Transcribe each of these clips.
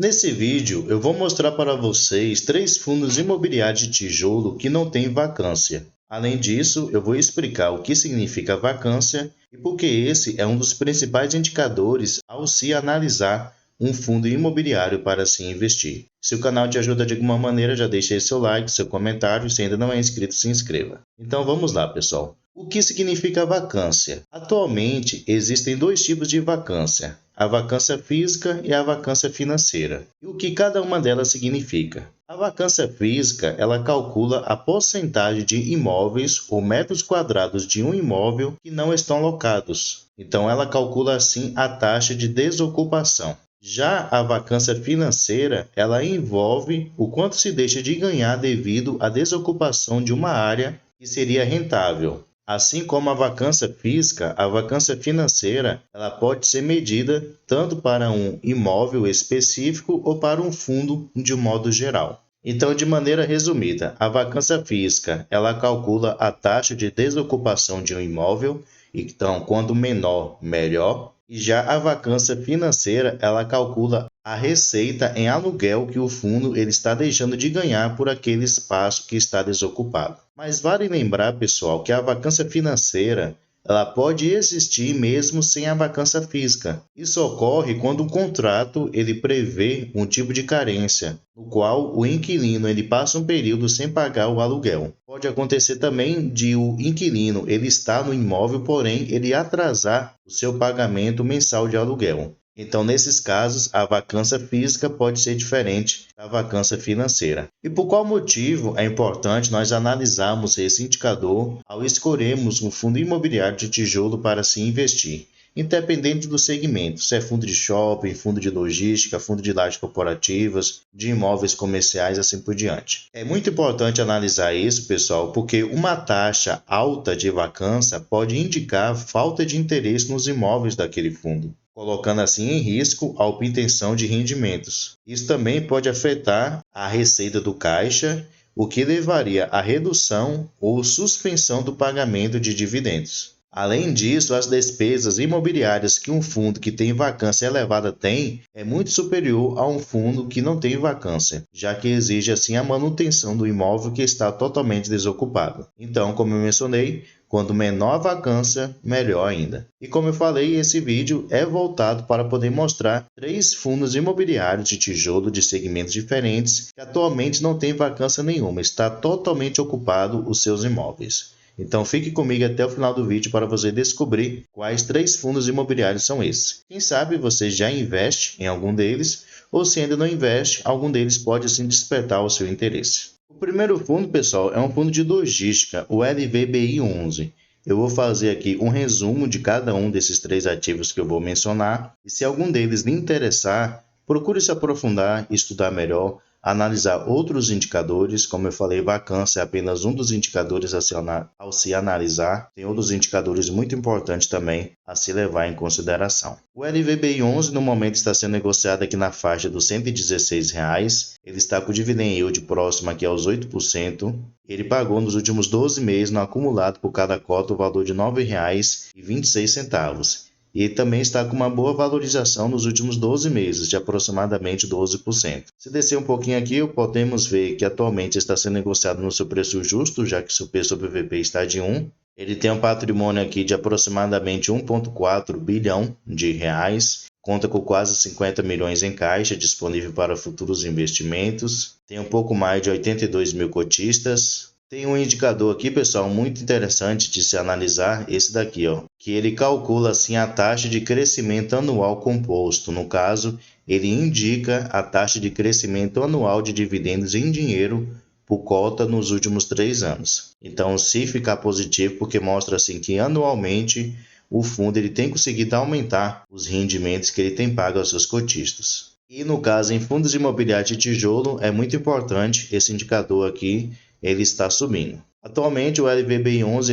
Nesse vídeo, eu vou mostrar para vocês 3 fundos imobiliários de tijolo que não têm vacância. Além disso, eu vou explicar o que significa vacância e por que esse é um dos principais indicadores ao se analisar um fundo imobiliário para se investir. Se o canal te ajuda de alguma maneira, já deixe aí seu like, seu comentário, e se ainda não é inscrito, se inscreva. Então vamos lá, pessoal. O que significa vacância? Atualmente, existem 2 tipos de vacância, a vacância física e a vacância financeira. E o que cada uma delas significa? A vacância física, ela calcula a porcentagem de imóveis ou metros quadrados de um imóvel que não estão locados. Então, ela calcula assim a taxa de desocupação. Já a vacância financeira, ela envolve o quanto se deixa de ganhar devido à desocupação de uma área que seria rentável. Assim como a vacância física, a vacância financeira, ela pode ser medida tanto para um imóvel específico ou para um fundo de um modo geral. Então, de maneira resumida, a vacância física, ela calcula a taxa de desocupação de um imóvel, então, quanto menor, melhor. E já a vacância financeira, ela calcula a receita em aluguel que o fundo ele está deixando de ganhar por aquele espaço que está desocupado. Mas vale lembrar, pessoal, que a vacância financeira ela pode existir mesmo sem a vacância física. Isso ocorre quando um contrato ele prevê um tipo de carência, no qual o inquilino ele passa um período sem pagar o aluguel. Pode acontecer também de o inquilino ele estar no imóvel, porém ele atrasar o seu pagamento mensal de aluguel. Então, nesses casos, a vacância física pode ser diferente da vacância financeira. E por qual motivo é importante nós analisarmos esse indicador ao escolhermos um fundo imobiliário de tijolo para se investir? Independente do segmento, se é fundo de shopping, fundo de logística, fundo de lajes corporativas, de imóveis comerciais, assim por diante. É muito importante analisar isso, pessoal, porque uma taxa alta de vacância pode indicar falta de interesse nos imóveis daquele fundo, colocando assim em risco a obtenção de rendimentos. Isso também pode afetar a receita do caixa, o que levaria à redução ou suspensão do pagamento de dividendos. Além disso, as despesas imobiliárias que um fundo que tem vacância elevada tem é muito superior a um fundo que não tem vacância, já que exige assim a manutenção do imóvel que está totalmente desocupado. Então, como eu mencionei, quanto menor a vacância, melhor ainda. E como eu falei, esse vídeo é voltado para poder mostrar 3 fundos imobiliários de tijolo de segmentos diferentes que atualmente não tem vacância nenhuma, está totalmente ocupado os seus imóveis. Então fique comigo até o final do vídeo para você descobrir quais 3 fundos imobiliários são esses. Quem sabe você já investe em algum deles, ou se ainda não investe, algum deles pode assim despertar o seu interesse. O primeiro fundo, pessoal, é um fundo de logística, o LVBI11. Eu vou fazer aqui um resumo de cada um desses 3 ativos que eu vou mencionar, e se algum deles lhe interessar, procure se aprofundar, estudar melhor, analisar outros indicadores. Como eu falei, vacância é apenas um dos indicadores ao se analisar. Tem outros indicadores muito importantes também a se levar em consideração. O LVBI11 no momento está sendo negociado aqui na faixa dos R$ 116. Ele está com o dividend yield próximo aqui aos 8%. Ele pagou nos últimos 12 meses no acumulado por cada cota o valor de R$ 9,26. E também está com uma boa valorização nos últimos 12 meses, de aproximadamente 12%. Se descer um pouquinho aqui, podemos ver que atualmente está sendo negociado no seu preço justo, já que seu P sobre VP está de 1. Ele tem um patrimônio aqui de aproximadamente 1,4 bilhão de reais. Conta com quase 50 milhões em caixa, disponível para futuros investimentos. Tem um pouco mais de 82 mil cotistas. Tem um indicador aqui, pessoal, muito interessante de se analisar, esse daqui, que ele calcula assim a taxa de crescimento anual composto. No caso, ele indica a taxa de crescimento anual de dividendos em dinheiro por cota nos últimos 3 anos. Então, se ficar positivo, porque mostra assim que anualmente o fundo ele tem conseguido aumentar os rendimentos que ele tem pago aos seus cotistas. E no caso, em fundos imobiliários de tijolo, é muito importante esse indicador aqui, ele está subindo. Atualmente o LVBI11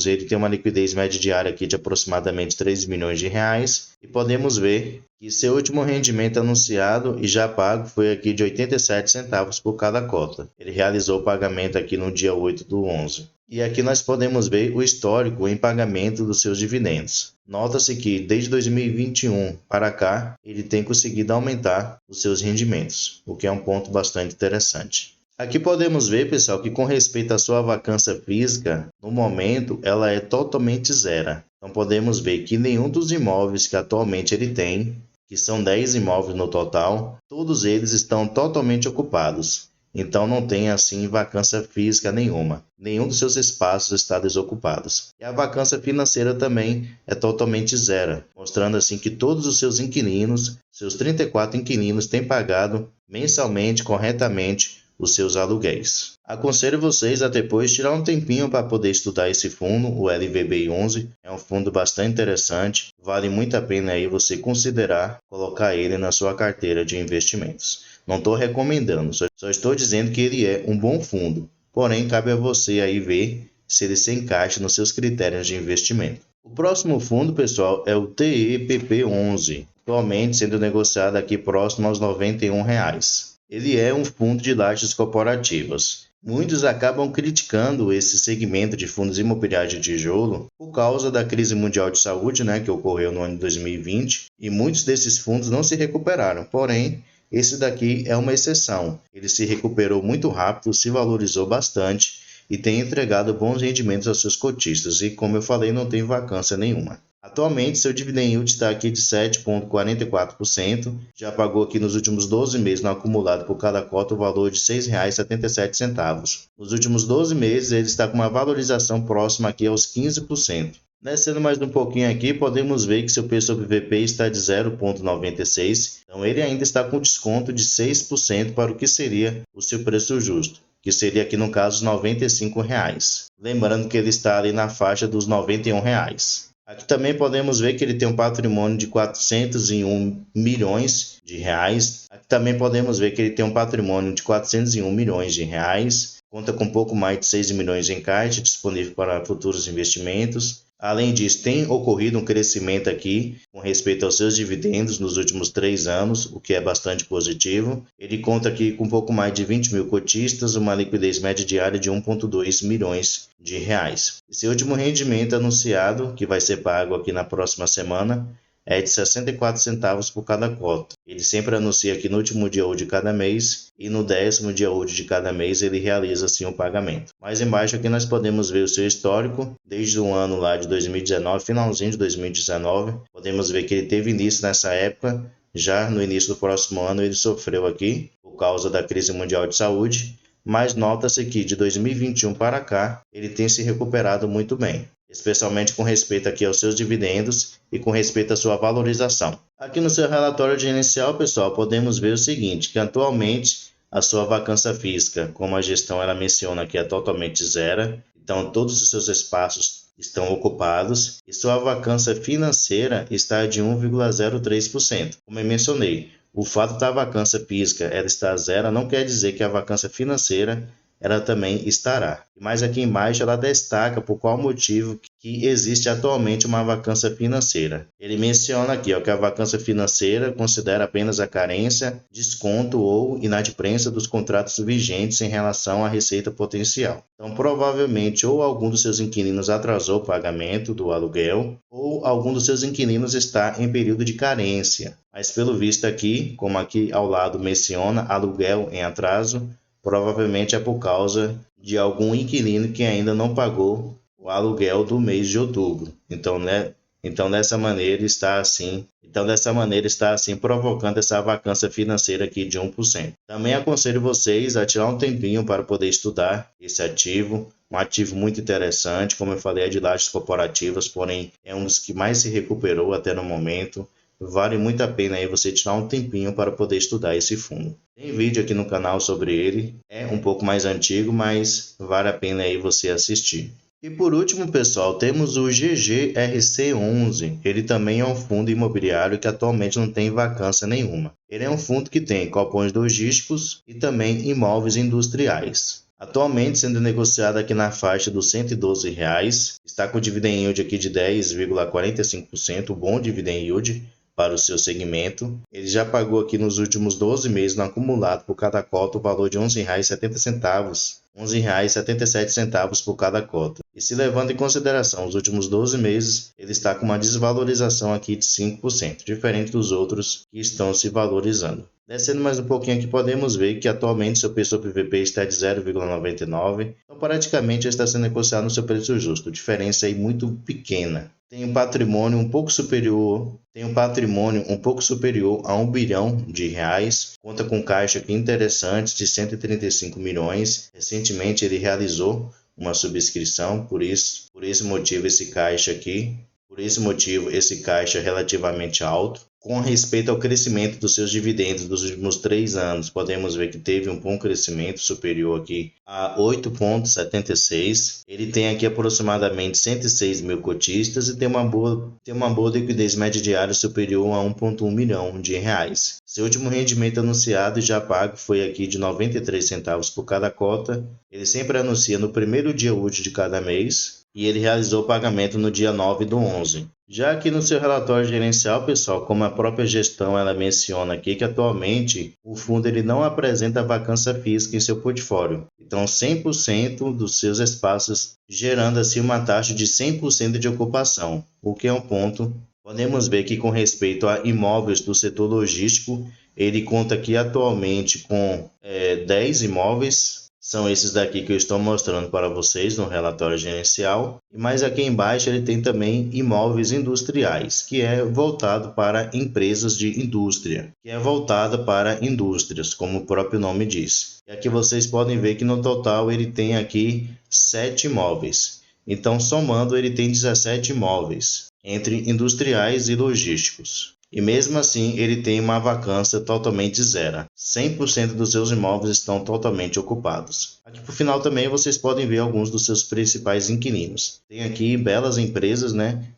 ele tem uma liquidez média diária aqui de aproximadamente 3 milhões de reais, e podemos ver que seu último rendimento anunciado e já pago foi aqui de 87 centavos por cada cota. Ele realizou o pagamento aqui no dia 8/11. E aqui nós podemos ver o histórico em pagamento dos seus dividendos. Nota-se que desde 2021 para cá, ele tem conseguido aumentar os seus rendimentos, o que é um ponto bastante interessante. Aqui podemos ver, pessoal, que com respeito à sua vacância física, no momento ela é totalmente zero. Então podemos ver que nenhum dos imóveis que atualmente ele tem, que são 10 imóveis no total, todos eles estão totalmente ocupados. Então não tem assim vacância física nenhuma. Nenhum dos seus espaços está desocupados. E a vacância financeira também é totalmente zero, mostrando assim que todos os seus inquilinos, seus 34 inquilinos, têm pagado mensalmente, corretamente, os seus aluguéis. Aconselho vocês a depois tirar um tempinho para poder estudar esse fundo, o LVBI11. É um fundo bastante interessante, vale muito a pena aí você considerar colocar ele na sua carteira de investimentos. Não estou recomendando, só estou dizendo que ele é um bom fundo. Porém, cabe a você aí ver se ele se encaixa nos seus critérios de investimento. O próximo fundo, pessoal, é o TEPP11, atualmente sendo negociado aqui próximo aos R$ 91. Ele é um fundo de lajes corporativas. Muitos acabam criticando esse segmento de fundos imobiliários de tijolo por causa da crise mundial de saúde, que ocorreu no ano de 2020, e muitos desses fundos não se recuperaram. Porém, esse daqui é uma exceção. Ele se recuperou muito rápido, se valorizou bastante e tem entregado bons rendimentos aos seus cotistas. E como eu falei, não tem vacância nenhuma. Atualmente, seu dividend yield está aqui de 7,44%. Já pagou aqui nos últimos 12 meses no acumulado por cada cota o valor de R$ 6,77. Nos últimos 12 meses, ele está com uma valorização próxima aqui aos 15%. Descendo mais um pouquinho aqui, podemos ver que seu preço sobre VP está de 0,96, então ele ainda está com desconto de 6% para o que seria o seu preço justo, que seria aqui no caso R$ 95. Lembrando que ele está ali na faixa dos R$ 91. Aqui também podemos ver que ele tem um patrimônio de 401 milhões de reais. Aqui também podemos ver que ele tem um patrimônio de 401 milhões de reais. Conta com um pouco mais de 6 milhões em caixa disponível para futuros investimentos. Além disso, tem ocorrido um crescimento aqui com respeito aos seus dividendos nos últimos 3 anos, o que é bastante positivo. Ele conta aqui com um pouco mais de 20 mil cotistas, uma liquidez média diária de 1,2 milhões de reais. Esse último rendimento anunciado, que vai ser pago aqui na próxima semana, é de 64 centavos por cada cota. Ele sempre anuncia aqui no último dia útil de cada mês e no 10º dia útil de cada mês ele realiza assim o pagamento. Mais embaixo aqui nós podemos ver o seu histórico desde o ano lá de 2019, finalzinho de 2019. Podemos ver que ele teve início nessa época, já no início do próximo ano ele sofreu aqui por causa da crise mundial de saúde, mas nota-se que de 2021 para cá ele tem se recuperado muito bem, especialmente com respeito aqui aos seus dividendos e com respeito à sua valorização. Aqui no seu relatório gerencial, pessoal, podemos ver o seguinte, que atualmente a sua vacância física, como a gestão ela menciona aqui, é totalmente zero, então todos os seus espaços estão ocupados e sua vacância financeira está de 1,03%. Como eu mencionei, o fato da vacância física ela estar zero não quer dizer que a vacância financeira ela também estará. Mas aqui embaixo ela destaca por qual motivo que existe atualmente uma vacância financeira. Ele menciona aqui que a vacância financeira considera apenas a carência, desconto ou inadimplência dos contratos vigentes em relação à receita potencial. Então, provavelmente, ou algum dos seus inquilinos atrasou o pagamento do aluguel, ou algum dos seus inquilinos está em período de carência. Mas, pelo visto aqui, como aqui ao lado menciona, aluguel em atraso, provavelmente é por causa de algum inquilino que ainda não pagou o aluguel do mês de outubro. Então dessa maneira está assim provocando essa vacância financeira aqui de 1%. Também aconselho vocês a tirar um tempinho para poder estudar esse ativo, um ativo muito interessante, como eu falei, é de lajes corporativas, porém é um dos que mais se recuperou até no momento. Vale muito a pena aí você tirar um tempinho para poder estudar esse fundo. Tem vídeo aqui no canal sobre ele, é um pouco mais antigo, mas vale a pena aí você assistir. E por último, pessoal, temos o GGRC11. Ele também é um fundo imobiliário que atualmente não tem vacância nenhuma. Ele é um fundo que tem galpões logísticos e também imóveis industriais. Atualmente sendo negociado aqui na faixa dos R$ 112, está com dividend yield aqui de 10,45%, bom dividend yield para o seu segmento. Ele já pagou aqui nos últimos 12 meses no acumulado por cada cota o valor de R$ 11,70. R$ 11,77 por cada cota. E se levando em consideração os últimos 12 meses, ele está com uma desvalorização aqui de 5%, diferente dos outros que estão se valorizando. Descendo mais um pouquinho aqui, podemos ver que atualmente seu preço sobre VP está de 0,99, então praticamente está sendo negociado no seu preço justo, diferença aí muito pequena. Tem um patrimônio um pouco superior a R$ 1 bilhão, conta com caixa aqui interessante de 135 milhões. Recentemente ele realizou uma subscrição, por esse motivo esse caixa é relativamente alto. Com respeito ao crescimento dos seus dividendos dos últimos 3 anos, podemos ver que teve um bom crescimento superior aqui a 8,76. Ele tem aqui aproximadamente 106 mil cotistas e tem uma boa liquidez média diária superior a R$ 1,1 milhão. Seu último rendimento anunciado e já pago foi aqui de 93 centavos por cada cota. Ele sempre anuncia no primeiro dia útil de cada mês e ele realizou o pagamento no dia 9/11. Já aqui no seu relatório gerencial, pessoal, como a própria gestão ela menciona aqui que atualmente o fundo ele não apresenta vacância física em seu portfólio. Então 100% dos seus espaços gerando assim uma taxa de 100% de ocupação, o que é um ponto. Podemos ver que com respeito a imóveis do setor logístico, ele conta aqui atualmente com 10 imóveis. São esses daqui que eu estou mostrando para vocês no relatório gerencial. Mas aqui embaixo ele tem também imóveis industriais, que é voltado para empresas de indústria, como o próprio nome diz. E aqui vocês podem ver que no total ele tem aqui 7 imóveis. Então, somando, ele tem 17 imóveis, entre industriais e logísticos. E mesmo assim, ele tem uma vacância totalmente zero. 100% dos seus imóveis estão totalmente ocupados. Aqui por final também vocês podem ver alguns dos seus principais inquilinos. Tem aqui belas empresas,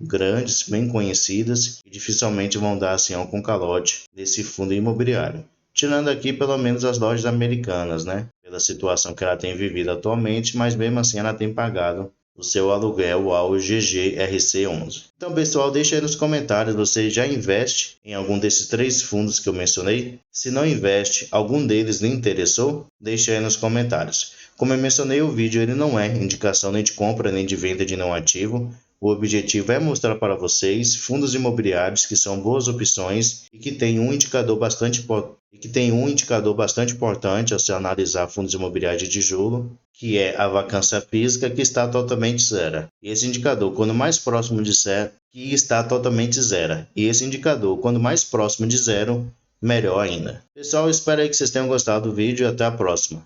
grandes, bem conhecidas, e dificilmente vão dar assim com calote desse fundo imobiliário. Tirando aqui pelo menos as lojas americanas, pela situação que ela tem vivido atualmente, mas mesmo assim ela tem pagado o seu aluguel ao GGRC11. Então, pessoal, deixa aí nos comentários, você já investe em algum desses 3 fundos que eu mencionei? Se não investe, algum deles lhe interessou? Deixa aí nos comentários. Como eu mencionei, o vídeo ele não é indicação nem de compra nem de venda de nenhum ativo. O objetivo é mostrar para vocês fundos imobiliários que são boas opções e que tem um indicador bastante importante ao se analisar fundos imobiliários de tijolo, que é a vacância física, que está totalmente zero. E esse indicador, quando mais próximo de zero, melhor ainda. Pessoal, espero aí que vocês tenham gostado do vídeo e até a próxima.